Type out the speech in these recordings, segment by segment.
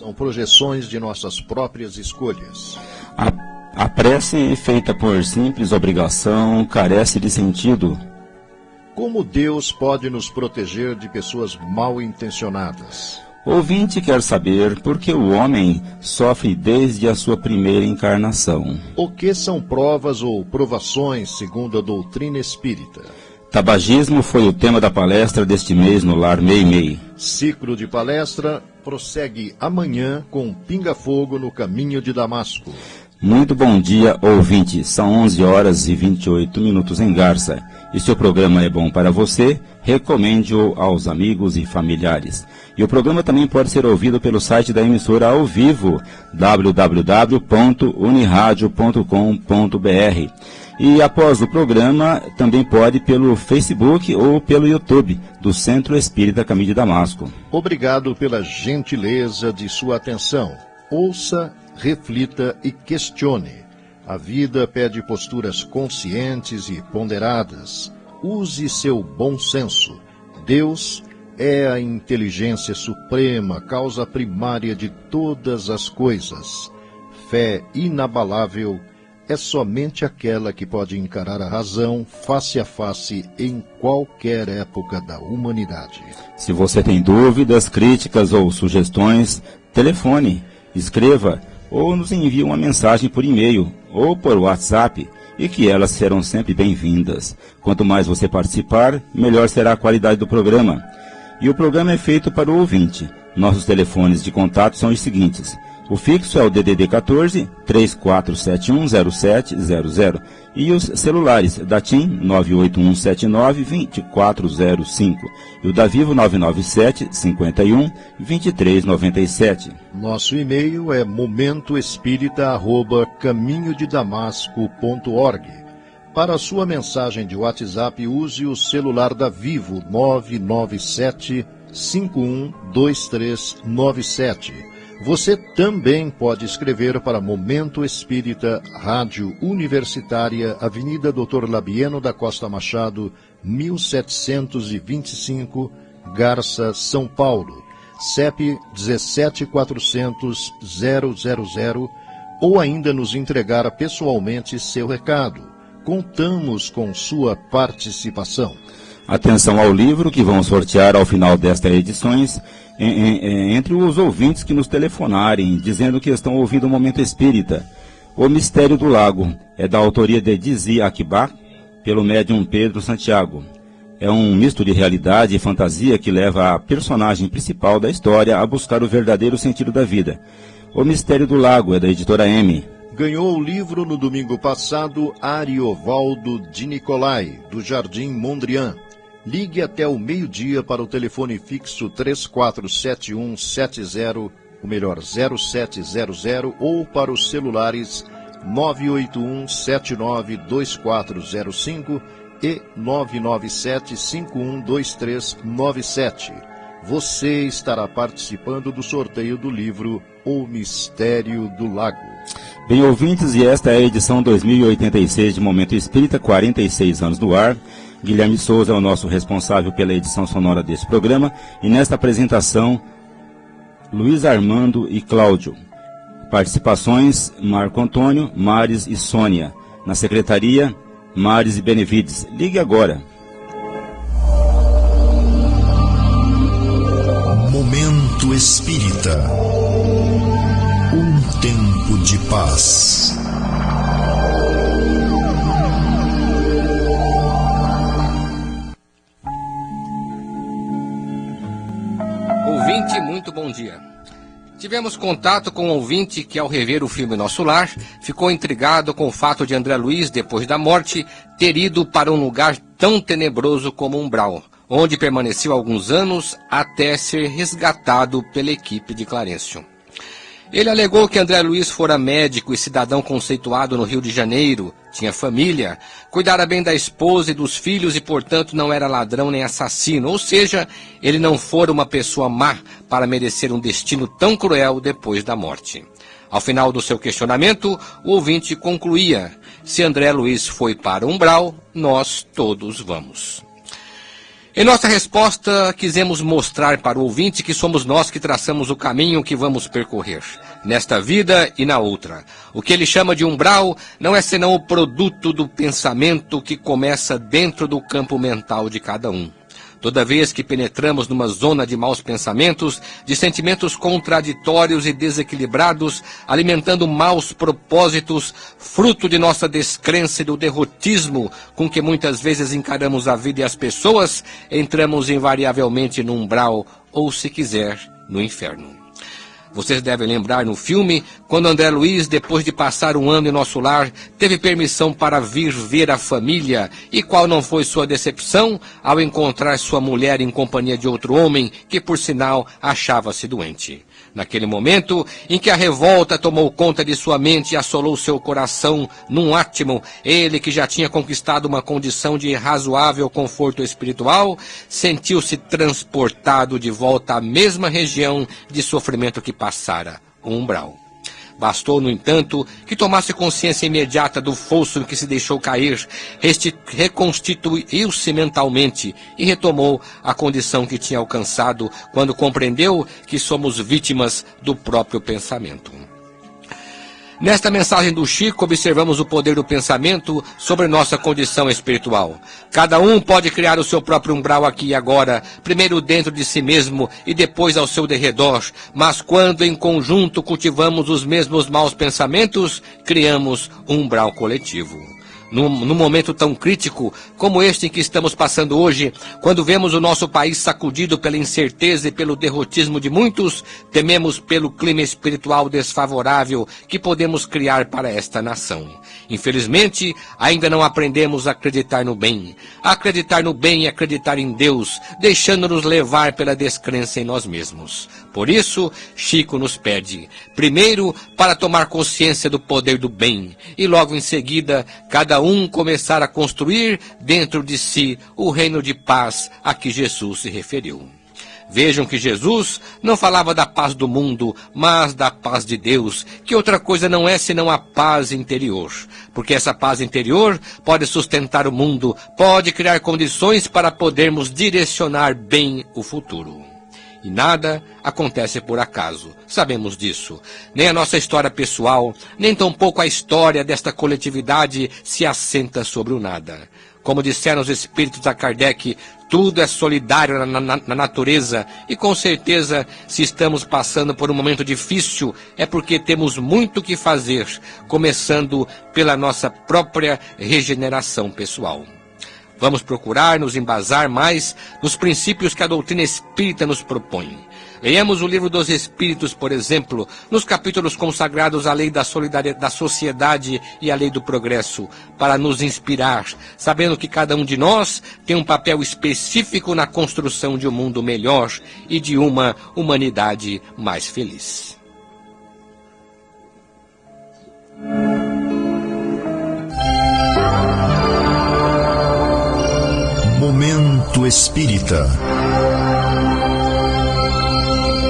são projeções de nossas próprias escolhas. A prece feita por simples obrigação carece de sentido. Como Deus pode nos proteger de pessoas mal intencionadas? O ouvinte quer saber por que o homem sofre desde a sua primeira encarnação. O que são provas ou provações segundo a doutrina espírita? Tabagismo foi o tema da palestra deste mês no Lar Meimei. Ciclo de palestra prossegue amanhã com Pinga Fogo no Caminho de Damasco. Muito bom dia, ouvinte. São 11 horas e 28 minutos em Garça. E se o programa é bom para você, recomende-o aos amigos e familiares. E o programa também pode ser ouvido pelo site da emissora ao vivo, www.uniradio.com.br. E após o programa, também pode pelo Facebook ou pelo YouTube do Centro Espírita Caminho de Damasco. Obrigado pela gentileza de sua atenção. Ouça, reflita e questione. A vida pede posturas conscientes e ponderadas. Use seu bom senso. Deus é a inteligência suprema, causa primária de todas as coisas. Fé inabalável é somente aquela que pode encarar a razão face a face em qualquer época da humanidade. Se você tem dúvidas, críticas ou sugestões, telefone, escreva ou nos envie uma mensagem por e-mail ou por WhatsApp e que elas serão sempre bem-vindas. Quanto mais você participar, melhor será a qualidade do programa. E o programa é feito para o ouvinte. Nossos telefones de contato são os seguintes. O fixo é o DDD 14 34710700 e os celulares da TIM 981792405 e o da Vivo 997 51 2397. Nosso e-mail é momentoespírita@caminhodedamasco.org. Para a sua mensagem de WhatsApp, use o celular da Vivo 997 512397. Você também pode escrever para Momento Espírita, Rádio Universitária, Avenida Dr. Labieno da Costa Machado, 1725, Garça, São Paulo, CEP 17.400.000, ou ainda nos entregar pessoalmente seu recado. Contamos com sua participação. Atenção ao livro que vamos sortear ao final destas edições entre os ouvintes que nos telefonarem, dizendo que estão ouvindo o Momento Espírita. O Mistério do Lago é da autoria de Dizi Akbar, pelo médium Pedro Santiago. É um misto de realidade e fantasia que leva a personagem principal da história a buscar o verdadeiro sentido da vida. O Mistério do Lago é da editora M. Ganhou o livro no domingo passado Ariovaldo de Nicolai, do Jardim Mondrian. Ligue até o meio-dia para o telefone fixo 0700, ou para os celulares 981792405 e 997-512397. Você estará participando do sorteio do livro O Mistério do Lago. Bem, ouvintes, e esta é a edição 2086 de Momento Espírita, 46 anos no ar. Guilherme Souza é o nosso responsável pela edição sonora deste programa, e nesta apresentação, Luiz Armando e Cláudio. Participações, Marco Antônio, Mares e Sônia. Na secretaria, Mares e Benevides. Ligue agora. Momento Espírita. Um tempo de paz. Ouvinte, muito bom dia. Tivemos contato com um ouvinte que, ao rever o filme Nosso Lar, ficou intrigado com o fato de André Luiz, depois da morte, ter ido para um lugar tão tenebroso como Umbral, onde permaneceu alguns anos até ser resgatado pela equipe de Clarencio. Ele alegou que André Luiz fora médico e cidadão conceituado no Rio de Janeiro, tinha família, cuidara bem da esposa e dos filhos e, portanto, não era ladrão nem assassino, ou seja, ele não fora uma pessoa má para merecer um destino tão cruel depois da morte. Ao final do seu questionamento, o ouvinte concluía: se André Luiz foi para Umbral, nós todos vamos. Em nossa resposta, quisemos mostrar para o ouvinte que somos nós que traçamos o caminho que vamos percorrer, nesta vida e na outra. O que ele chama de umbral não é senão o produto do pensamento que começa dentro do campo mental de cada um. Toda vez que penetramos numa zona de maus pensamentos, de sentimentos contraditórios e desequilibrados, alimentando maus propósitos, fruto de nossa descrença e do derrotismo com que muitas vezes encaramos a vida e as pessoas, entramos invariavelmente no umbral, ou se quiser, no inferno. Vocês devem lembrar no filme, quando André Luiz, depois de passar um ano em nosso lar, teve permissão para vir ver a família, e qual não foi sua decepção ao encontrar sua mulher em companhia de outro homem, que por sinal achava-se doente. Naquele momento em que a revolta tomou conta de sua mente e assolou seu coração num átimo, ele que já tinha conquistado uma condição de razoável conforto espiritual, sentiu-se transportado de volta à mesma região de sofrimento que passara, o umbral. Bastou, no entanto, que tomasse consciência imediata do fosso em que se deixou cair, reconstituiu-se mentalmente e retomou a condição que tinha alcançado quando compreendeu que somos vítimas do próprio pensamento. Nesta mensagem do Chico, observamos o poder do pensamento sobre nossa condição espiritual. Cada um pode criar o seu próprio umbral aqui e agora, primeiro dentro de si mesmo e depois ao seu derredor, mas quando em conjunto cultivamos os mesmos maus pensamentos, criamos um umbral coletivo. Num momento tão crítico como este em que estamos passando hoje, quando vemos o nosso país sacudido pela incerteza e pelo derrotismo de muitos, tememos pelo clima espiritual desfavorável que podemos criar para esta nação. Infelizmente, ainda não aprendemos a acreditar no bem. Acreditar no bem e acreditar em Deus, deixando-nos levar pela descrença em nós mesmos. Por isso, Chico nos pede, primeiro, para tomar consciência do poder do bem, e logo em seguida, cada um começar a construir dentro de si o reino de paz a que Jesus se referiu. Vejam que Jesus não falava da paz do mundo, mas da paz de Deus, que outra coisa não é senão a paz interior. Porque essa paz interior pode sustentar o mundo, pode criar condições para podermos direcionar bem o futuro. E nada acontece por acaso, sabemos disso. Nem a nossa história pessoal, nem tampouco a história desta coletividade se assenta sobre o nada. Como disseram os espíritos a Kardec, tudo é solidário na natureza e com certeza, se estamos passando por um momento difícil, é porque temos muito que fazer, começando pela nossa própria regeneração pessoal. Vamos procurar nos embasar mais nos princípios que a doutrina espírita nos propõe. Leamos o Livro dos Espíritos, por exemplo, nos capítulos consagrados à lei da solidariedade, da sociedade e à lei do progresso, para nos inspirar, sabendo que cada um de nós tem um papel específico na construção de um mundo melhor e de uma humanidade mais feliz. Momento Espírita.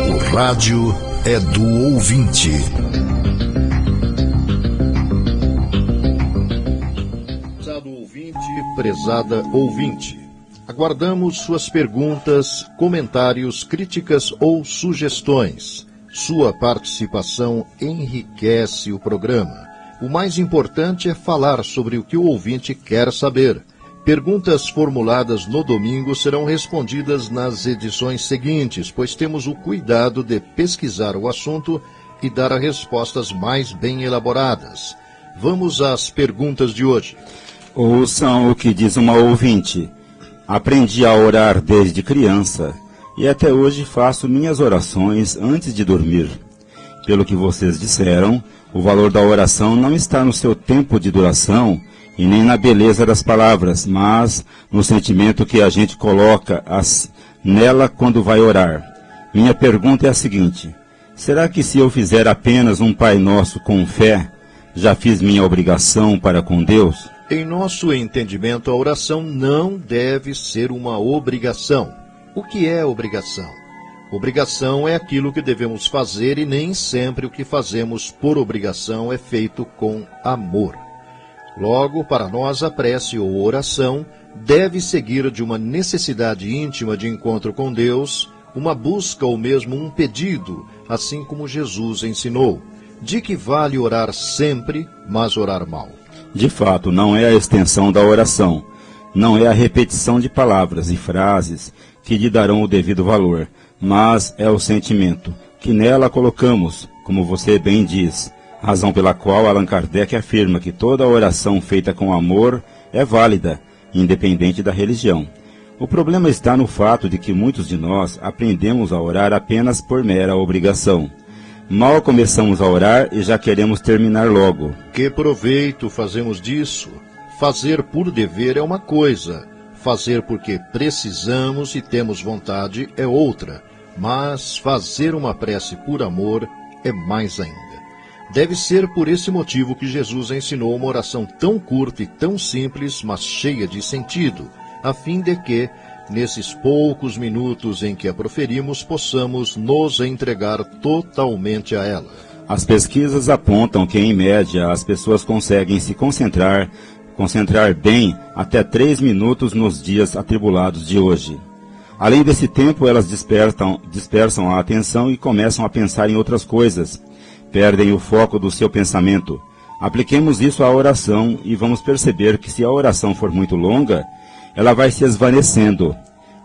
O rádio é do ouvinte. Prezado ouvinte, prezada ouvinte, aguardamos suas perguntas, comentários, críticas ou sugestões. Sua participação enriquece o programa. O mais importante é falar sobre o que o ouvinte quer saber. Perguntas formuladas no domingo serão respondidas nas edições seguintes, pois temos o cuidado de pesquisar o assunto e dar as respostas mais bem elaboradas. Vamos às perguntas de hoje. Ouçam o que diz uma ouvinte. Aprendi a orar desde criança e até hoje faço minhas orações antes de dormir. Pelo que vocês disseram, o valor da oração não está no seu tempo de duração e nem na beleza das palavras, mas no sentimento que a gente coloca nela quando vai orar. Minha pergunta é a seguinte: será que se eu fizer apenas um Pai Nosso com fé, já fiz minha obrigação para com Deus? Em nosso entendimento, a oração não deve ser uma obrigação. O que é obrigação? Obrigação é aquilo que devemos fazer e nem sempre o que fazemos por obrigação é feito com amor. Logo, para nós, a prece ou oração deve seguir de uma necessidade íntima de encontro com Deus, uma busca ou mesmo um pedido, assim como Jesus ensinou. De que vale orar sempre, mas orar mal? De fato, não é a extensão da oração, não é a repetição de palavras e frases que lhe darão o devido valor, mas é o sentimento que nela colocamos, como você bem diz, razão pela qual Allan Kardec afirma que toda oração feita com amor é válida, independente da religião. O problema está no fato de que muitos de nós aprendemos a orar apenas por mera obrigação. Mal começamos a orar e já queremos terminar logo. Que proveito fazemos disso? Fazer por dever é uma coisa, fazer porque precisamos e temos vontade é outra, mas fazer uma prece por amor é mais ainda. Deve ser por esse motivo que Jesus ensinou uma oração tão curta e tão simples, mas cheia de sentido, a fim de que, nesses poucos minutos em que a proferimos, possamos nos entregar totalmente a ela. As pesquisas apontam que, em média, as pessoas conseguem se concentrar bem até 3 minutos nos dias atribulados de hoje. Além desse tempo, elas dispersam a atenção e começam a pensar em outras coisas. Perdem o foco do seu pensamento. Apliquemos isso à oração e vamos perceber que se a oração for muito longa, ela vai se esvanecendo.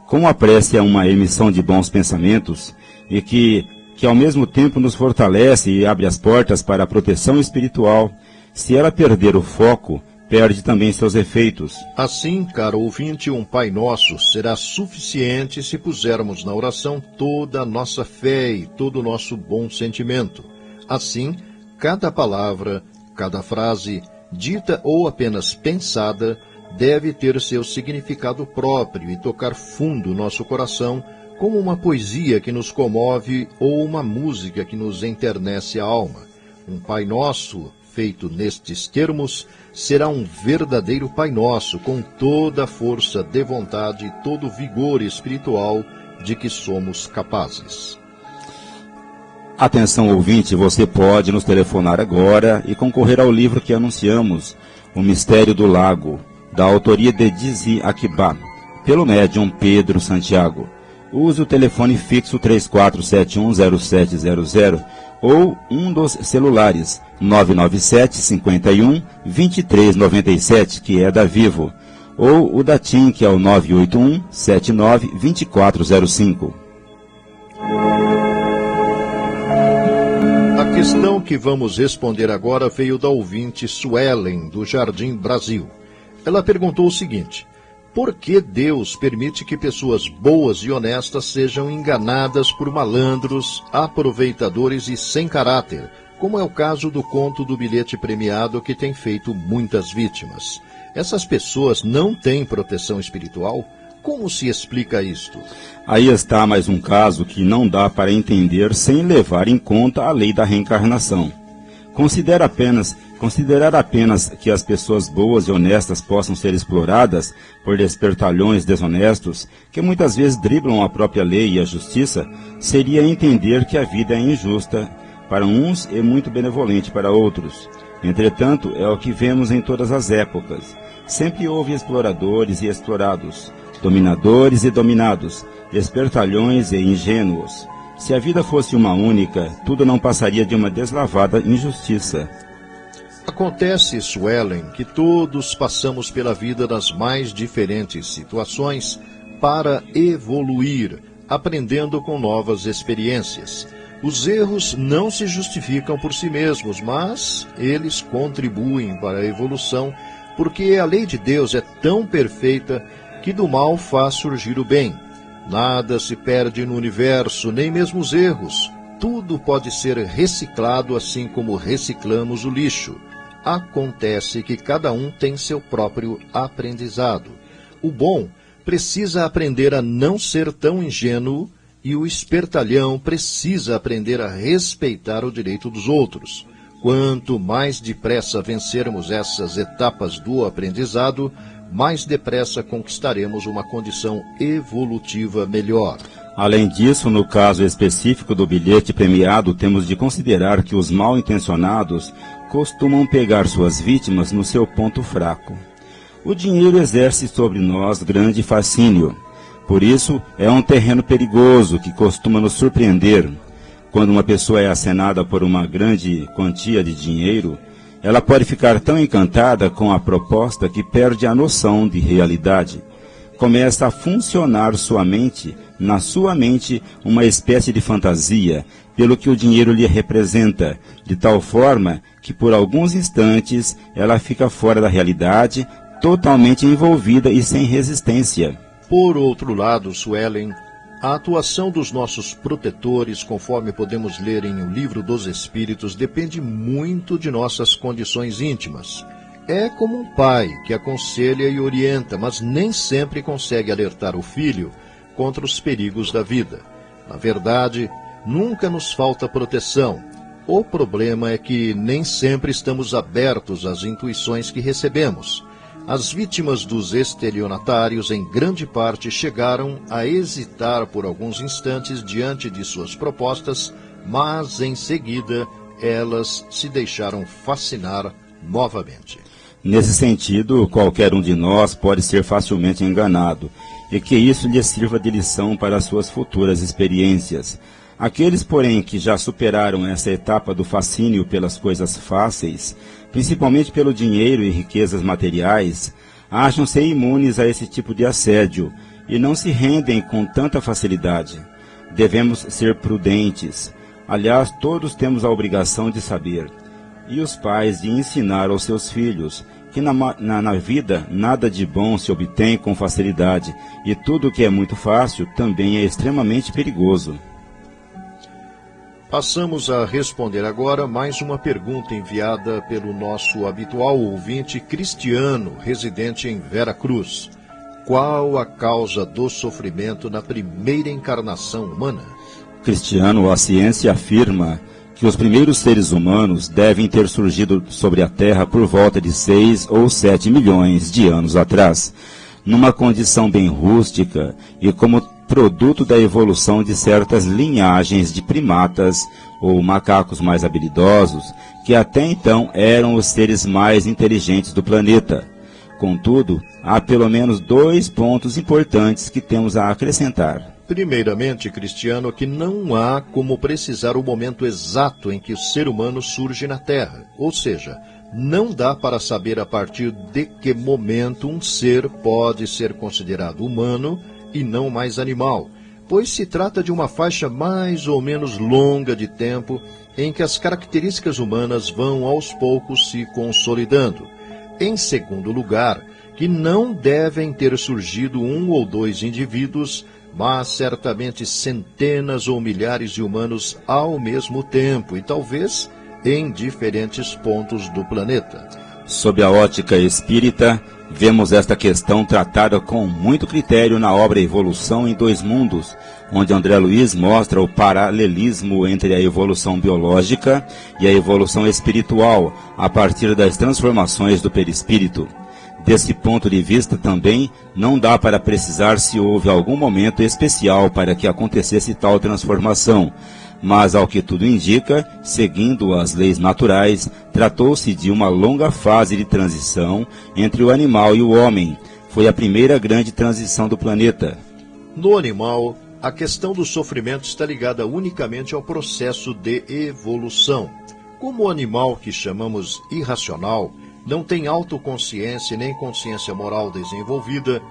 Como a prece é uma emissão de bons pensamentos e que ao mesmo tempo nos fortalece e abre as portas para a proteção espiritual, se ela perder o foco, perde também seus efeitos. Assim, caro ouvinte, um Pai Nosso será suficiente se pusermos na oração toda a nossa fé e todo o nosso bom sentimento. Assim, cada palavra, cada frase, dita ou apenas pensada, deve ter seu significado próprio e tocar fundo nosso coração, como uma poesia que nos comove ou uma música que nos enternece a alma. Um Pai Nosso, feito nestes termos, será um verdadeiro Pai Nosso, com toda a força de vontade e todo o vigor espiritual de que somos capazes. Atenção, ouvinte, você pode nos telefonar agora e concorrer ao livro que anunciamos, O Mistério do Lago, da autoria de Dizi Akibá, pelo médium Pedro Santiago. Use o telefone fixo 34710700 ou um dos celulares 997 51 2397, que é da Vivo, ou o da TIM, que é o 981 79 2405. A questão que vamos responder agora veio da ouvinte Suelen, do Jardim Brasil. Ela perguntou o seguinte: por que Deus permite que pessoas boas e honestas sejam enganadas por malandros, aproveitadores e sem caráter, como é o caso do conto do bilhete premiado que tem feito muitas vítimas? Essas pessoas não têm proteção espiritual? Como se explica isto? Aí está mais um caso que não dá para entender sem levar em conta a lei da reencarnação. Considerar apenas que as pessoas boas e honestas possam ser exploradas por despertalhões desonestos, que muitas vezes driblam a própria lei e a justiça, seria entender que a vida é injusta para uns e muito benevolente para outros. Entretanto, é o que vemos em todas as épocas. Sempre houve exploradores e explorados, dominadores e dominados, espertalhões e ingênuos. Se a vida fosse uma única, tudo não passaria de uma deslavada injustiça. Acontece, Suelen, que todos passamos pela vida nas mais diferentes situações para evoluir, aprendendo com novas experiências. Os erros não se justificam por si mesmos, mas eles contribuem para a evolução, porque a lei de Deus é tão perfeita que do mal faz surgir o bem. Nada se perde no universo, nem mesmo os erros. Tudo pode ser reciclado assim como reciclamos o lixo. Acontece que cada um tem seu próprio aprendizado. O bom precisa aprender a não ser tão ingênuo e o espertalhão precisa aprender a respeitar o direito dos outros. Quanto mais depressa vencermos essas etapas do aprendizado, mais depressa conquistaremos uma condição evolutiva melhor. Além disso, no caso específico do bilhete premiado, temos de considerar que os mal intencionados costumam pegar suas vítimas no seu ponto fraco. O dinheiro exerce sobre nós grande fascínio. Por isso, é um terreno perigoso que costuma nos surpreender. Quando uma pessoa é acenada por uma grande quantia de dinheiro, ela pode ficar tão encantada com a proposta que perde a noção de realidade. Começa a funcionar na sua mente, uma espécie de fantasia, pelo que o dinheiro lhe representa, de tal forma que por alguns instantes ela fica fora da realidade, totalmente envolvida e sem resistência. Por outro lado, Suelen, a atuação dos nossos protetores, conforme podemos ler em O Livro dos Espíritos, depende muito de nossas condições íntimas. É como um pai que aconselha e orienta, mas nem sempre consegue alertar o filho contra os perigos da vida. Na verdade, nunca nos falta proteção. O problema é que nem sempre estamos abertos às intuições que recebemos. As vítimas dos estelionatários, em grande parte, chegaram a hesitar por alguns instantes diante de suas propostas, mas, em seguida, elas se deixaram fascinar novamente. Nesse sentido, qualquer um de nós pode ser facilmente enganado, e que isso lhe sirva de lição para as suas futuras experiências. Aqueles, porém, que já superaram essa etapa do fascínio pelas coisas fáceis, principalmente pelo dinheiro e riquezas materiais, acham-se imunes a esse tipo de assédio e não se rendem com tanta facilidade. Devemos ser prudentes. Aliás, todos temos a obrigação de saber, e os pais de ensinar aos seus filhos, que na vida nada de bom se obtém com facilidade, e tudo que é muito fácil também é extremamente perigoso. Passamos a responder agora mais uma pergunta enviada pelo nosso habitual ouvinte Cristiano, residente em Vera Cruz. Qual a causa do sofrimento na primeira encarnação humana? Cristiano, a ciência afirma que os primeiros seres humanos devem ter surgido sobre a Terra por volta de 6 ou 7 milhões de anos atrás, numa condição bem rústica e como produto da evolução de certas linhagens de primatas ou macacos mais habilidosos, que até então eram os seres mais inteligentes do planeta. Contudo, há pelo menos 2 pontos importantes que temos a acrescentar. Primeiramente, Cristiano, que não há como precisar o momento exato em que o ser humano surge na Terra. Ou seja, não dá para saber a partir de que momento um ser pode ser considerado humano e não mais animal, pois se trata de uma faixa mais ou menos longa de tempo em que as características humanas vão aos poucos se consolidando. Em segundo lugar, que não devem ter surgido 1 ou 2 indivíduos, mas certamente centenas ou milhares de humanos ao mesmo tempo e talvez em diferentes pontos do planeta. Sob a ótica espírita, vemos esta questão tratada com muito critério na obra Evolução em 2 Mundos, onde André Luiz mostra o paralelismo entre a evolução biológica e a evolução espiritual, a partir das transformações do perispírito. Desse ponto de vista também, não dá para precisar se houve algum momento especial para que acontecesse tal transformação, mas, ao que tudo indica, seguindo as leis naturais, tratou-se de uma longa fase de transição entre o animal e o homem. Foi a primeira grande transição do planeta. No animal, a questão do sofrimento está ligada unicamente ao processo de evolução. Como o animal que chamamos irracional não tem autoconsciência nem consciência moral desenvolvida,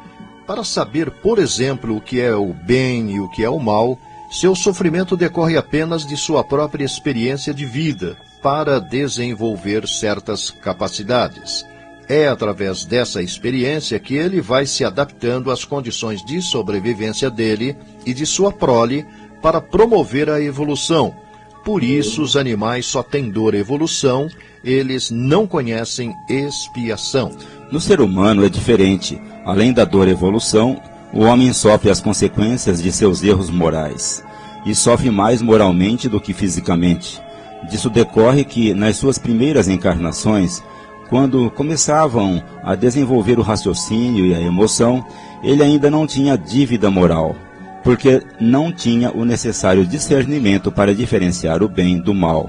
para saber, por exemplo, o que é o bem e o que é o mal, seu sofrimento decorre apenas de sua própria experiência de vida para desenvolver certas capacidades. É através dessa experiência que ele vai se adaptando às condições de sobrevivência dele e de sua prole para promover a evolução. Por isso, os animais só têm dor e evolução, eles não conhecem expiação. No ser humano é diferente. Além da dor e evolução, o homem sofre as consequências de seus erros morais, e sofre mais moralmente do que fisicamente. Disso decorre que, nas suas primeiras encarnações, quando começavam a desenvolver o raciocínio e a emoção, ele ainda não tinha dívida moral, porque não tinha o necessário discernimento para diferenciar o bem do mal.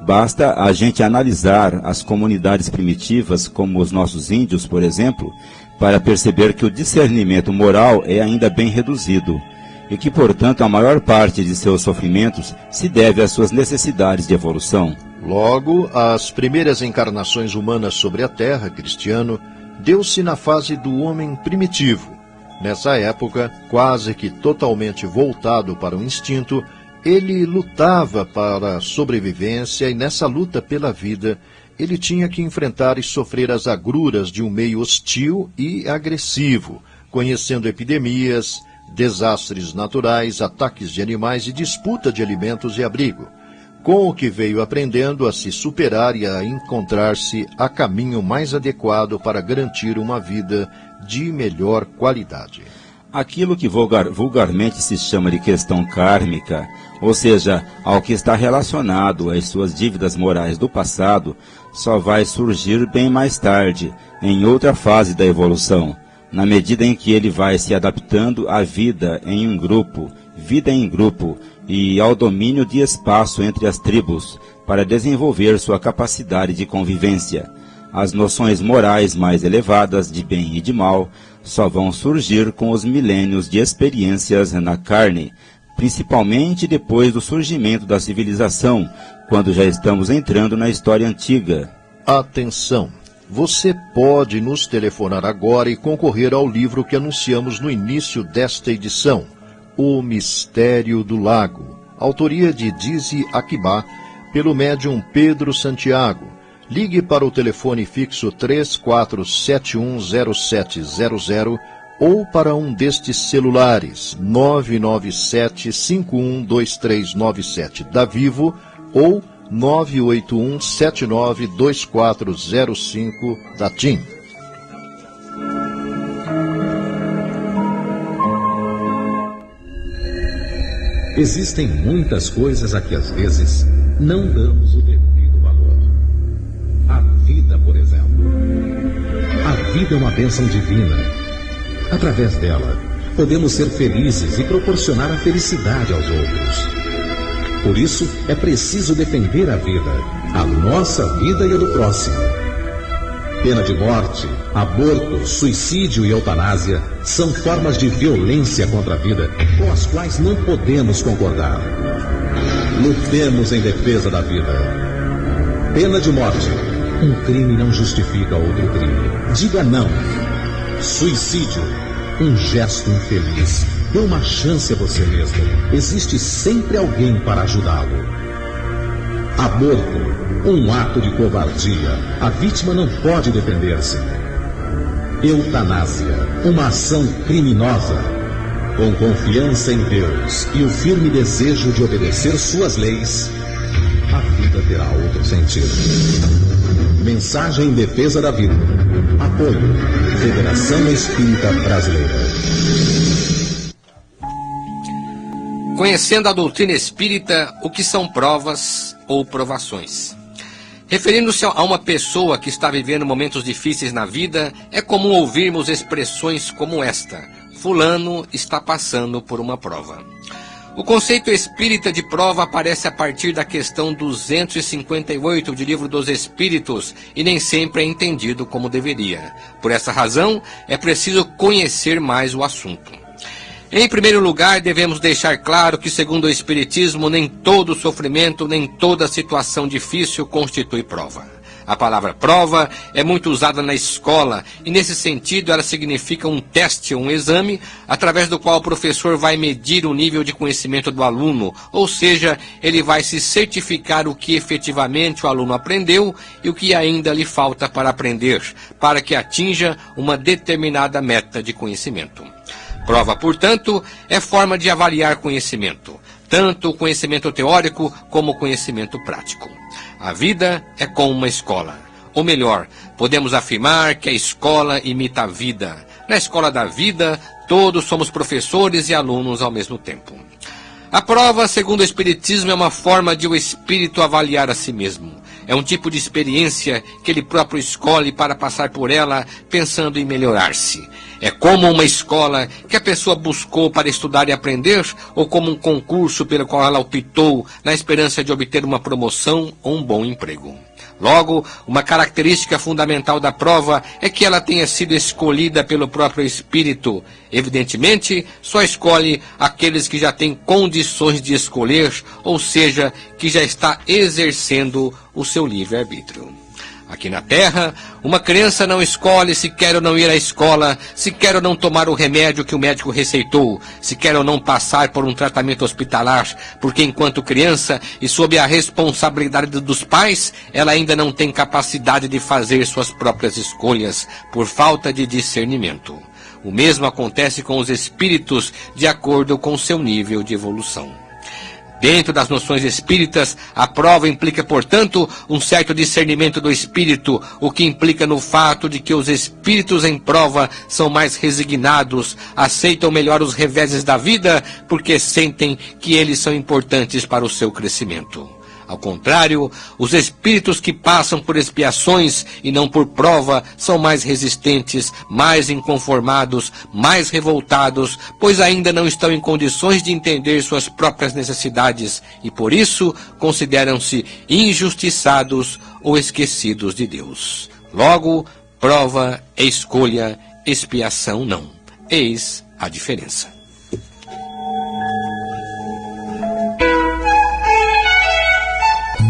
Basta a gente analisar as comunidades primitivas, como os nossos índios, por exemplo, para perceber que o discernimento moral é ainda bem reduzido e que, portanto, a maior parte de seus sofrimentos se deve às suas necessidades de evolução. Logo, as primeiras encarnações humanas sobre a Terra, Cristiano, deu-se na fase do homem primitivo. Nessa época, quase que totalmente voltado para o instinto, ele lutava para a sobrevivência e nessa luta pela vida, ele tinha que enfrentar e sofrer as agruras de um meio hostil e agressivo, conhecendo epidemias, desastres naturais, ataques de animais e disputa de alimentos e abrigo, com o que veio aprendendo a se superar e a encontrar-se a caminho mais adequado para garantir uma vida de melhor qualidade. Aquilo que vulgarmente se chama de questão kármica, ou seja, ao que está relacionado às suas dívidas morais do passado, só vai surgir bem mais tarde, em outra fase da evolução, na medida em que ele vai se adaptando à vida em grupo e ao domínio de espaço entre as tribos, para desenvolver sua capacidade de convivência. As noções morais mais elevadas de bem e de mal só vão surgir com os milênios de experiências na carne, principalmente depois do surgimento da civilização, quando já estamos entrando na história antiga. Atenção! Você pode nos telefonar agora e concorrer ao livro que anunciamos no início desta edição, O Mistério do Lago, autoria de Dizzy Akibá, pelo médium Pedro Santiago. Ligue para o telefone fixo 34710700 ou para um destes celulares 997-512397 da Vivo ou 981-792405 da TIM. Existem muitas coisas a que às vezes não damos o devido valor. A vida, por exemplo. A vida é uma bênção divina. Através dela, podemos ser felizes e proporcionar a felicidade aos outros. Por isso, é preciso defender a vida, a nossa vida e a do próximo. Pena de morte, aborto, suicídio e eutanásia são formas de violência contra a vida com as quais não podemos concordar. Lutemos em defesa da vida. Pena de morte. Um crime não justifica outro crime. Diga não. Suicídio. Um gesto infeliz. Dê uma chance a você mesmo. Existe sempre alguém para ajudá-lo. Aborto. Um ato de covardia. A vítima não pode defender-se. Eutanásia. Uma ação criminosa. Com confiança em Deus e o firme desejo de obedecer suas leis, a vida terá outro sentido. Mensagem em defesa da vida. Apoio. Federação Espírita Brasileira. Conhecendo a doutrina espírita, o que são provas ou provações. Referindo-se a uma pessoa que está vivendo momentos difíceis na vida, é comum ouvirmos expressões como esta: fulano está passando por uma prova. O conceito espírita de prova aparece a partir da questão 258 de Livro dos Espíritos e nem sempre é entendido como deveria. Por essa razão, é preciso conhecer mais o assunto. Em primeiro lugar, devemos deixar claro que, segundo o Espiritismo, nem todo sofrimento, nem toda situação difícil constitui prova. A palavra prova é muito usada na escola e, nesse sentido, ela significa um teste, um exame, através do qual o professor vai medir o nível de conhecimento do aluno, ou seja, ele vai se certificar o que efetivamente o aluno aprendeu e o que ainda lhe falta para aprender, para que atinja uma determinada meta de conhecimento. Prova, portanto, é forma de avaliar conhecimento, tanto o conhecimento teórico como o conhecimento prático. A vida é como uma escola. Ou melhor, podemos afirmar que a escola imita a vida. Na escola da vida, todos somos professores e alunos ao mesmo tempo. A prova, segundo o Espiritismo, é uma forma de o espírito avaliar a si mesmo. É um tipo de experiência que ele próprio escolhe para passar por ela pensando em melhorar-se. É como uma escola que a pessoa buscou para estudar e aprender, ou como um concurso pelo qual ela optou na esperança de obter uma promoção ou um bom emprego. Logo, uma característica fundamental da prova é que ela tenha sido escolhida pelo próprio Espírito. Evidentemente, só escolhe aqueles que já têm condições de escolher, ou seja, que já está exercendo o seu livre-arbítrio. Aqui na Terra, uma criança não escolhe se quer ou não ir à escola, se quer ou não tomar o remédio que o médico receitou, se quer ou não passar por um tratamento hospitalar, porque enquanto criança e sob a responsabilidade dos pais, ela ainda não tem capacidade de fazer suas próprias escolhas, por falta de discernimento. O mesmo acontece com os espíritos, de acordo com seu nível de evolução. Dentro das noções espíritas, a prova implica, portanto, um certo discernimento do espírito, o que implica no fato de que os espíritos em prova são mais resignados, aceitam melhor os reveses da vida, porque sentem que eles são importantes para o seu crescimento. Ao contrário, os espíritos que passam por expiações e não por prova são mais resistentes, mais inconformados, mais revoltados, pois ainda não estão em condições de entender suas próprias necessidades e, por isso, consideram-se injustiçados ou esquecidos de Deus. Logo, prova é escolha, expiação não. Eis a diferença.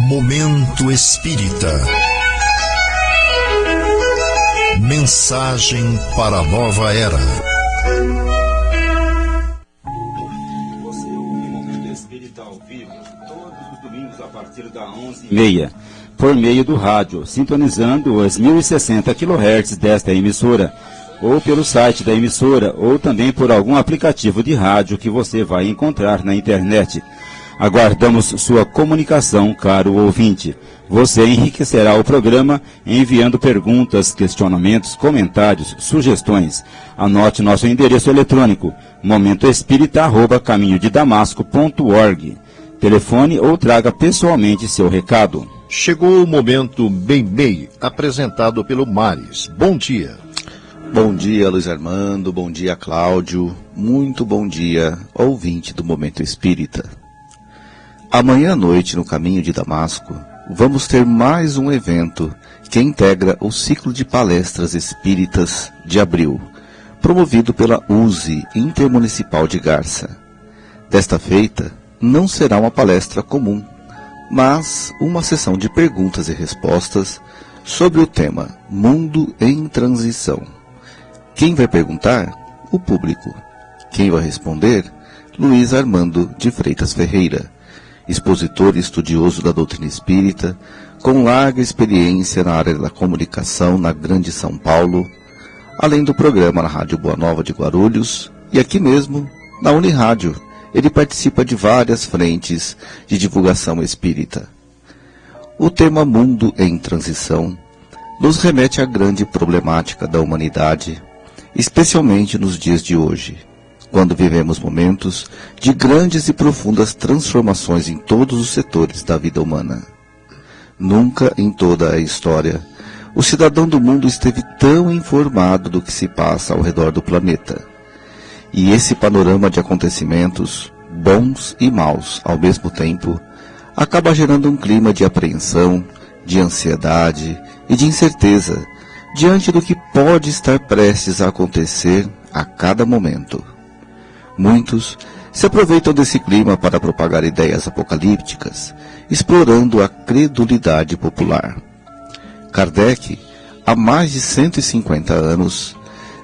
Momento Espírita. Mensagem para a nova era. Você ouve Momento Espírita ao vivo todos os domingos a partir da 11h30, por meio do rádio, sintonizando os 1060 kHz desta emissora, ou pelo site da emissora, ou também por algum aplicativo de rádio que você vai encontrar na internet. Aguardamos sua comunicação, caro ouvinte. Você enriquecerá o programa enviando perguntas, questionamentos, comentários, sugestões. Anote nosso endereço eletrônico, momentoespírita@caminhodedamasco.org. Telefone ou traga pessoalmente seu recado. Chegou o Momento Bem-Mei, apresentado pelo Maris. Bom dia. Bom dia, Luiz Armando. Bom dia, Cláudio. Muito bom dia, ouvinte do Momento Espírita. Amanhã à noite, no Caminho de Damasco, vamos ter mais um evento que integra o ciclo de palestras espíritas de abril, promovido pela USE Intermunicipal de Garça. Desta feita, não será uma palestra comum, mas uma sessão de perguntas e respostas sobre o tema Mundo em Transição. Quem vai perguntar? O público. Quem vai responder? Luiz Armando de Freitas Ferreira, expositor e estudioso da doutrina espírita, com larga experiência na área da comunicação na Grande São Paulo, além do programa na Rádio Boa Nova de Guarulhos e aqui mesmo, na Unirádio. Ele participa de várias frentes de divulgação espírita. O tema Mundo em Transição nos remete à grande problemática da humanidade, especialmente nos dias de hoje, quando vivemos momentos de grandes e profundas transformações em todos os setores da vida humana. Nunca em toda a história, o cidadão do mundo esteve tão informado do que se passa ao redor do planeta. E esse panorama de acontecimentos, bons e maus ao mesmo tempo, acaba gerando um clima de apreensão, de ansiedade e de incerteza diante do que pode estar prestes a acontecer a cada momento. Muitos se aproveitam desse clima para propagar ideias apocalípticas, explorando a credulidade popular. Kardec, há mais de 150 anos,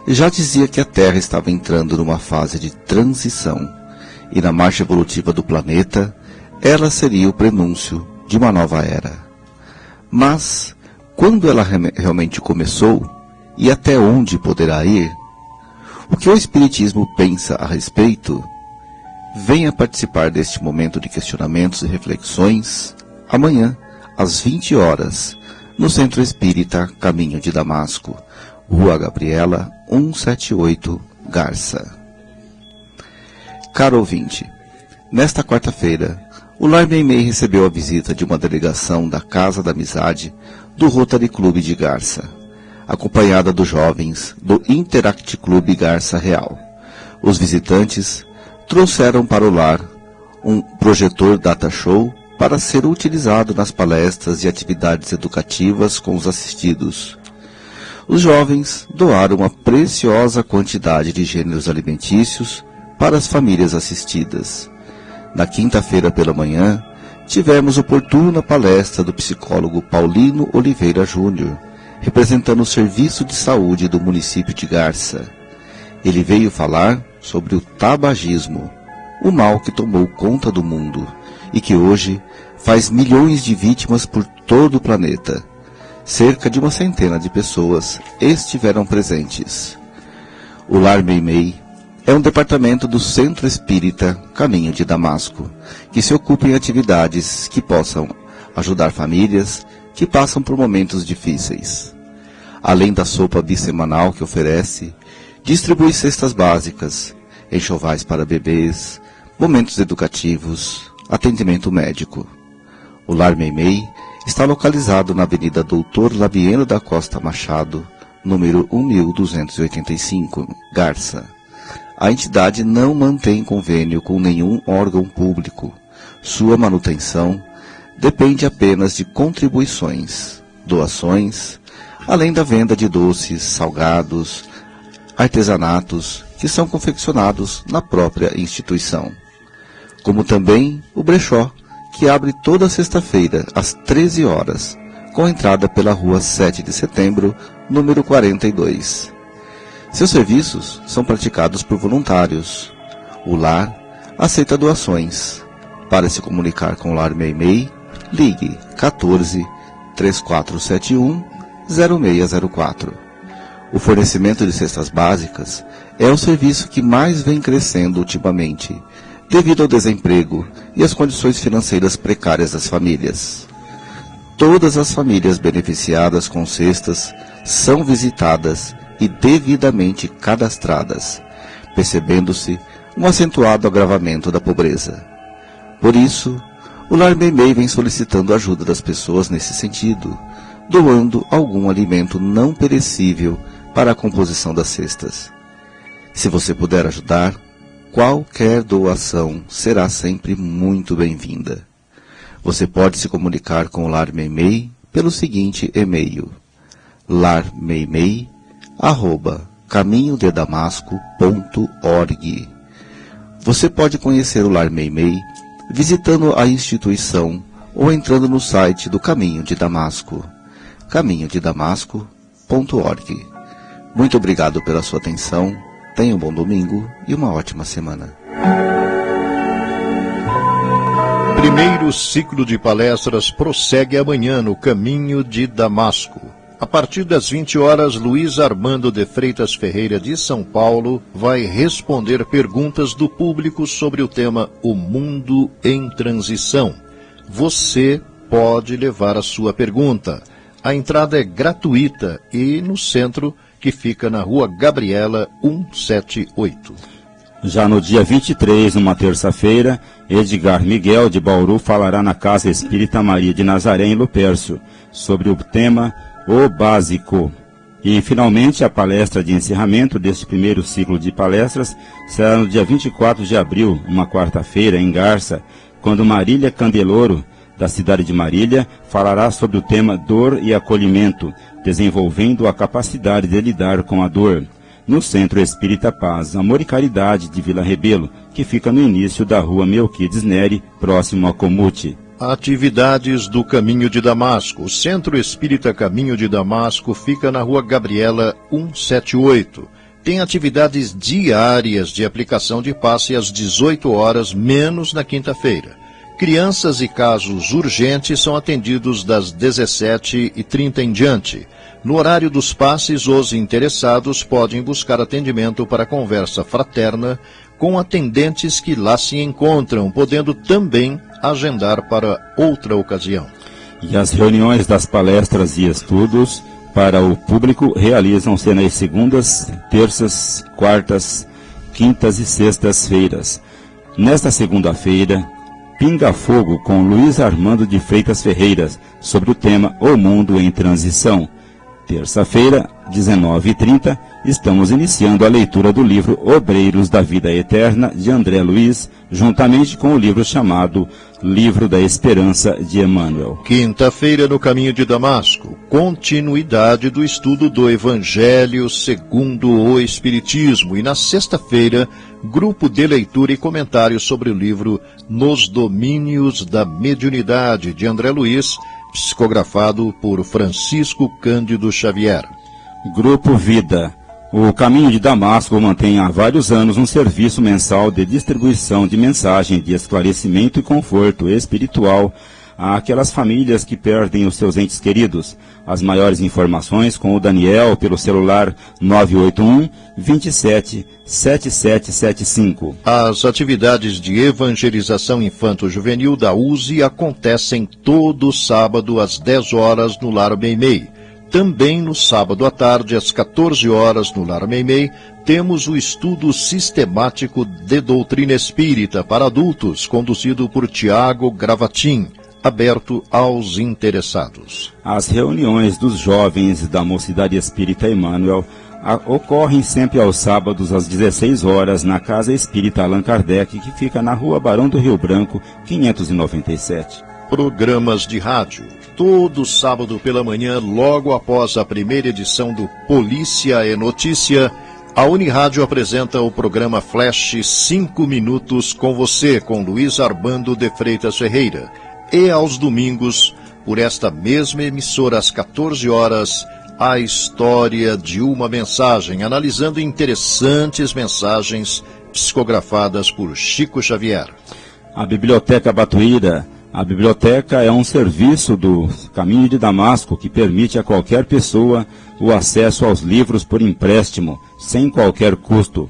já dizia que a Terra estava entrando numa fase de transição, e na marcha evolutiva do planeta, ela seria o prenúncio de uma nova era. Mas, quando ela realmente começou, e até onde poderá ir? O que o Espiritismo pensa a respeito? Venha participar deste momento de questionamentos e reflexões, amanhã, às 20 horas, no Centro Espírita Caminho de Damasco, Rua Gabriela, 178, Garça. Caro ouvinte, nesta quarta-feira, o Lar Meimei recebeu a visita de uma delegação da Casa da Amizade do Rotary Clube de Garça. acompanhada dos jovens do Interact Clube Garça Real. Os visitantes trouxeram para o lar um projetor data show para ser utilizado nas palestras e atividades educativas com os assistidos. Os jovens doaram uma preciosa quantidade de gêneros alimentícios para as famílias assistidas. Na quinta-feira pela manhã, tivemos oportuna palestra do psicólogo Paulino Oliveira Júnior, representando o Serviço de Saúde do município de Garça. Ele veio falar sobre o tabagismo, o mal que tomou conta do mundo e que hoje faz milhões de vítimas por todo o planeta. Cerca de uma centena de pessoas estiveram presentes. O Lar Meimei é um departamento do Centro Espírita Caminho de Damasco, que se ocupa em atividades que possam ajudar famílias que passam por momentos difíceis. Além da sopa bissemanal que oferece, distribui cestas básicas, enxovais para bebês, momentos educativos, atendimento médico. O Lar Meimei está localizado na Avenida Doutor Labieno da Costa Machado, número 1285, Garça. A entidade não mantém convênio com nenhum órgão público. Sua manutenção depende apenas de contribuições, doações, além da venda de doces, salgados, artesanatos que são confeccionados na própria instituição. Como também o brechó, que abre toda sexta-feira às 13 horas, com entrada pela rua 7 de setembro, número 42. Seus serviços são praticados por voluntários. O lar aceita doações. Para se comunicar com o Lar Meimei, ligue 14 3471 0604. O fornecimento de cestas básicas é o serviço que mais vem crescendo ultimamente, devido ao desemprego e às condições financeiras precárias das famílias. Todas as famílias beneficiadas com cestas são visitadas e devidamente cadastradas, percebendo-se um acentuado agravamento da pobreza. Por isso, o Lar Meimei vem solicitando ajuda das pessoas nesse sentido, doando algum alimento não perecível para a composição das cestas. Se você puder ajudar, qualquer doação será sempre muito bem-vinda. Você pode se comunicar com o Lar Meimei pelo seguinte e-mail: larmeimei@caminhodedamasco.org. Você pode conhecer o Lar Meimei visitando a instituição ou entrando no site do Caminho de Damasco, caminhodedamasco.org. Muito obrigado pela sua atenção, tenha um bom domingo e uma ótima semana. Primeiro ciclo de palestras prossegue amanhã no Caminho de Damasco. A partir das 20 horas, Luiz Armando de Freitas Ferreira de São Paulo vai responder perguntas do público sobre o tema O Mundo em Transição. Você pode levar a sua pergunta. A entrada é gratuita e no centro, que fica na Rua Gabriela 178. Já no dia 23, numa terça-feira, Edgar Miguel de Bauru falará na Casa Espírita Maria de Nazaré, em Lupércio, sobre o tema O Básico. E, finalmente, a palestra de encerramento deste primeiro ciclo de palestras será no dia 24 de abril, uma quarta-feira, em Garça, quando Marília Candeloro, da cidade de Marília, falará sobre o tema Dor e Acolhimento, desenvolvendo a capacidade de lidar com a dor, no Centro Espírita Paz, Amor e Caridade de Vila Rebelo, que fica no início da rua Melquides Neri, próximo a Comute. Atividades do Caminho de Damasco. O Centro Espírita Caminho de Damasco fica na Rua Gabriela 178. Tem atividades diárias de aplicação de passe às 18 horas, menos na quinta-feira. Crianças e casos urgentes são atendidos das 17h30 em diante. No horário dos passes, os interessados podem buscar atendimento para conversa fraterna com atendentes que lá se encontram, podendo também agendar para outra ocasião. E as reuniões das palestras e estudos para o público realizam-se nas segundas, terças, quartas, quintas e sextas-feiras. Nesta segunda-feira, Pinga Fogo com Luiz Armando de Freitas Ferreira, sobre o tema O Mundo em Transição. terça-feira, 19h30, estamos iniciando a leitura do livro Obreiros da Vida Eterna, de André Luiz, juntamente com o livro chamado Livro da Esperança, de Emmanuel. Quinta-feira, no Caminho de Damasco, continuidade do estudo do Evangelho segundo o Espiritismo. E na sexta-feira, grupo de leitura e comentário sobre o livro Nos Domínios da Mediunidade, de André Luiz, psicografado por Francisco Cândido Xavier. Grupo Vida. O Caminho de Damasco mantém há vários anos um serviço mensal de distribuição de mensagem de esclarecimento e conforto espiritual àquelas famílias que perdem os seus entes queridos. As maiores informações com o Daniel pelo celular 981 27 7775. As atividades de evangelização infanto-juvenil da USE acontecem todo sábado às 10 horas no Lar Meimei. Também no sábado à tarde, às 14 horas, no Lar Meimei, temos o estudo sistemático de doutrina espírita para adultos, conduzido por Tiago Gravatin, aberto aos interessados. As reuniões dos jovens da Mocidade Espírita Emmanuel ocorrem sempre aos sábados, às 16 horas, na Casa Espírita Allan Kardec, que fica na Rua Barão do Rio Branco, 597. Programas de rádio. Todo sábado pela manhã, logo após a primeira edição do Polícia e Notícia, a Unirádio apresenta o programa Flash 5 Minutos com você, com Luiz Armando de Freitas Ferreira. E aos domingos, por esta mesma emissora, às 14 horas, a história de uma mensagem, analisando interessantes mensagens psicografadas por Chico Xavier. A Biblioteca Batuíra. A biblioteca é um serviço do Caminho de Damasco que permite a qualquer pessoa o acesso aos livros por empréstimo, sem qualquer custo.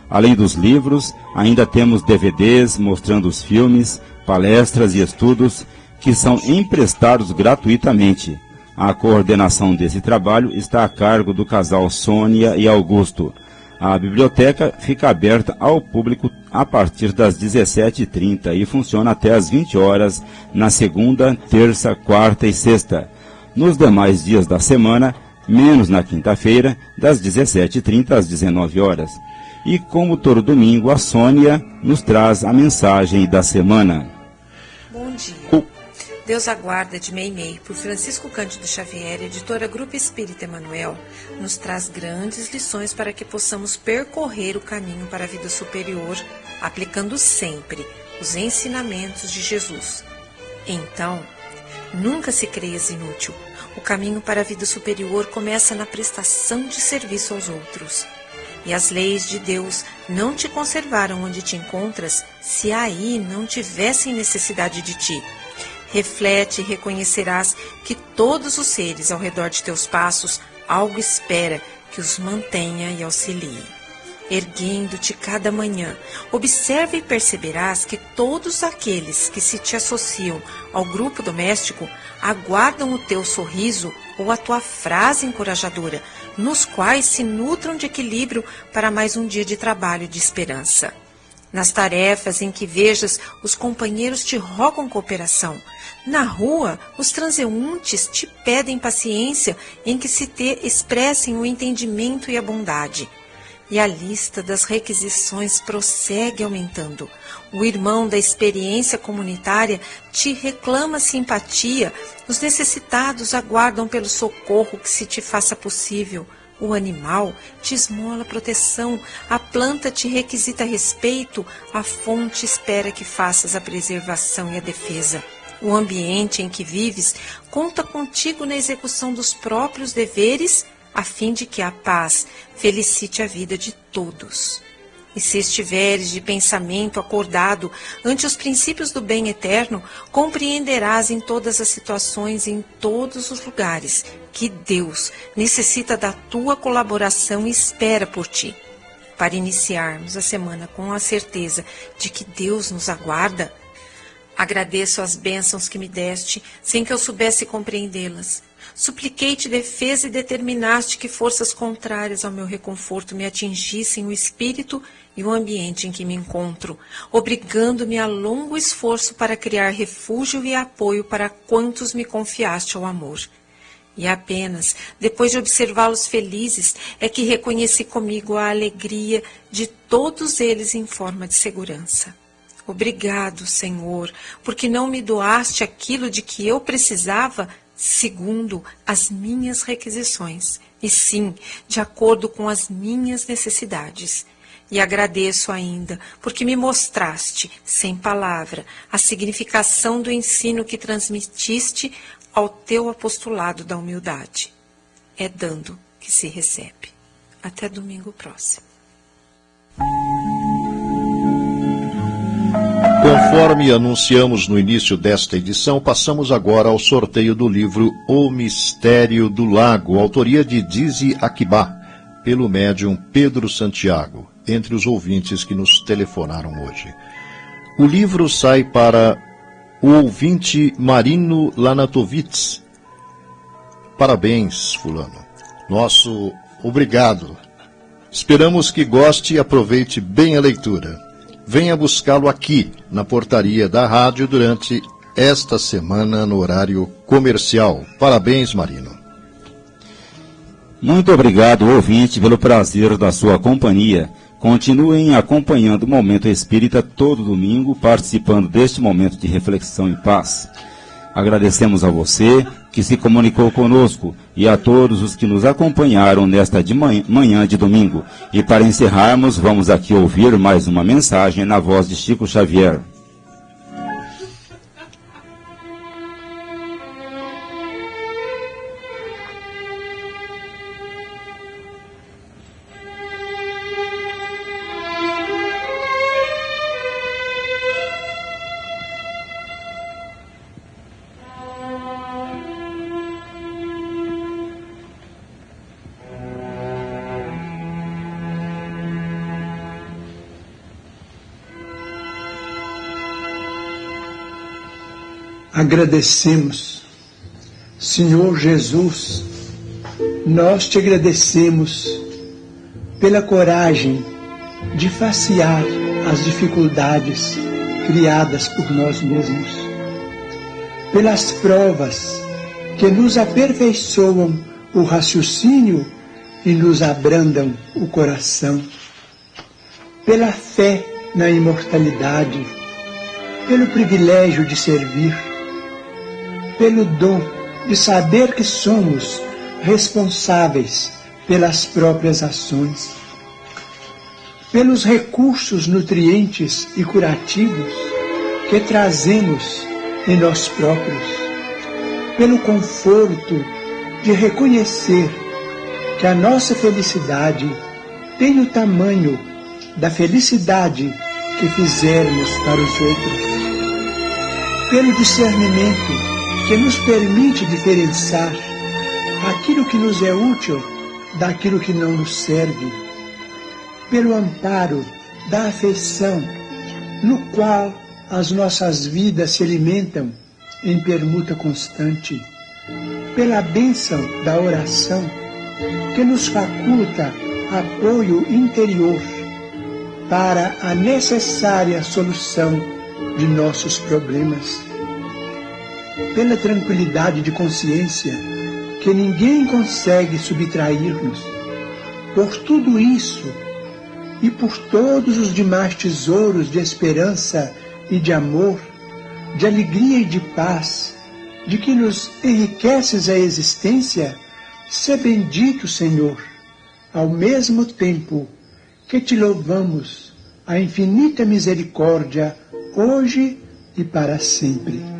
Além dos livros, ainda temos DVDs mostrando os filmes, palestras e estudos que são emprestados gratuitamente. A coordenação desse trabalho está a cargo do casal Sônia e Augusto. A biblioteca fica aberta ao público a partir das 17h30 e funciona até às 20 horas na segunda, terça, quarta e sexta. Nos demais dias da semana, menos na quinta-feira, das 17h30 às 19 horas. E como todo domingo, a Sônia nos traz a mensagem da semana. Bom dia. Deus aguarda de Meimei, por Francisco Cândido Xavier, editora Grupo Espírita Emmanuel, nos traz grandes lições para que possamos percorrer o caminho para a vida superior, aplicando sempre os ensinamentos de Jesus. Então, nunca se creias inútil. O caminho para a vida superior começa na prestação de serviço aos outros. E as leis de Deus não te conservaram onde te encontras, se aí não tivessem necessidade de ti. Reflete e reconhecerás que todos os seres ao redor de teus passos algo espera que os mantenha e auxilie. Erguendo-te cada manhã, observa e perceberás que todos aqueles que se te associam ao grupo doméstico aguardam o teu sorriso ou a tua frase encorajadora, nos quais se nutram de equilíbrio para mais um dia de trabalho e de esperança. Nas tarefas em que vejas, os companheiros te rogam cooperação. Na rua, os transeuntes te pedem paciência em que se te expressem o entendimento e a bondade. E a lista das requisições prossegue aumentando. O irmão da experiência comunitária te reclama simpatia. Os necessitados aguardam pelo socorro que se te faça possível. O animal te esmola proteção, a planta te requisita respeito, a fonte espera que faças a preservação e a defesa. O ambiente em que vives conta contigo na execução dos próprios deveres, a fim de que a paz felicite a vida de todos. E se estiveres de pensamento acordado ante os princípios do bem eterno, compreenderás em todas as situações e em todos os lugares que Deus necessita da tua colaboração e espera por ti. Para iniciarmos a semana com a certeza de que Deus nos aguarda, agradeço as bênçãos que me deste, sem que eu soubesse compreendê-las. Supliquei-te defesa e determinaste que forças contrárias ao meu reconforto me atingissem o espírito e o ambiente em que me encontro, obrigando-me a longo esforço para criar refúgio e apoio para quantos me confiaste ao amor. E apenas depois de observá-los felizes é que reconheci comigo a alegria de todos eles em forma de segurança. Obrigado, Senhor, porque não me doaste aquilo de que eu precisava segundo as minhas requisições, e sim de acordo com as minhas necessidades. E agradeço ainda, porque me mostraste, sem palavra, a significação do ensino que transmitiste ao teu apostolado da humildade. É dando que se recebe. Até domingo próximo. Conforme anunciamos no início desta edição, passamos agora ao sorteio do livro O Mistério do Lago, autoria de Dizzy Akibá, pelo médium Pedro Santiago, entre os ouvintes que nos telefonaram hoje. O livro sai para o ouvinte Marino Lanatovitz. Parabéns, fulano. Nosso obrigado. Esperamos que goste e aproveite bem a leitura. Venha buscá-lo aqui, na portaria da rádio, durante esta semana, no horário comercial. Parabéns, Marino. Muito obrigado, ouvinte, pelo prazer da sua companhia. Continuem acompanhando o Momento Espírita todo domingo, participando deste momento de reflexão e paz. Agradecemos a você que se comunicou conosco e a todos os que nos acompanharam nesta manhã de domingo. E para encerrarmos, vamos aqui ouvir mais uma mensagem na voz de Chico Xavier. Agradecemos, Senhor Jesus, nós te agradecemos pela coragem de facear as dificuldades criadas por nós mesmos, pelas provas que nos aperfeiçoam o raciocínio e nos abrandam o coração, pela fé na imortalidade, pelo privilégio de servir, pelo dom de saber que somos responsáveis pelas próprias ações, pelos recursos nutrientes e curativos que trazemos em nós próprios, pelo conforto de reconhecer que a nossa felicidade tem o tamanho da felicidade que fizermos para os outros, pelo discernimento que nos permite diferenciar aquilo que nos é útil daquilo que não nos serve, pelo amparo da afeição, no qual as nossas vidas se alimentam em permuta constante, pela bênção da oração, que nos faculta apoio interior para a necessária solução de nossos problemas, pela tranquilidade de consciência que ninguém consegue subtrair-nos. Por tudo isso e por todos os demais tesouros de esperança e de amor, de alegria e de paz, de que nos enriqueces a existência, sê bendito, Senhor, ao mesmo tempo que te louvamos a infinita misericórdia, hoje e para sempre.